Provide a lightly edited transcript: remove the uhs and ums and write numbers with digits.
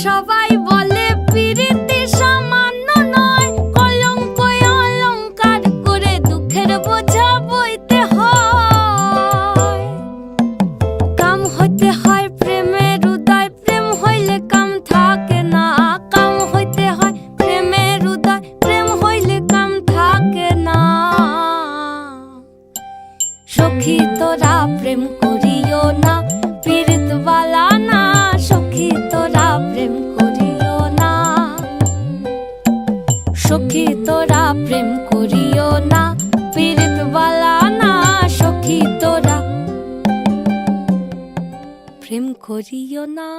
সবাই বলে পিরিতি সামান্য নয়, কলঙ্ক অলংকার করে দুঃখের বোঝা বইতে হয়। কাম হইতে হয় প্রেমের উদয়, প্রেম হইলে কাম থাকে না। কাম হইতে হয় প্রেমের উদয়, প্রেম হইলে কাম থাকে না। সখী তোরা প্রেম করিও না, পীড়িত বালা না। সখী তোরা প্রেম করিও না, সখী তোরা প্রেম করিও না, পীড়িত বালা না। সখী তোরা প্রেম করিও না।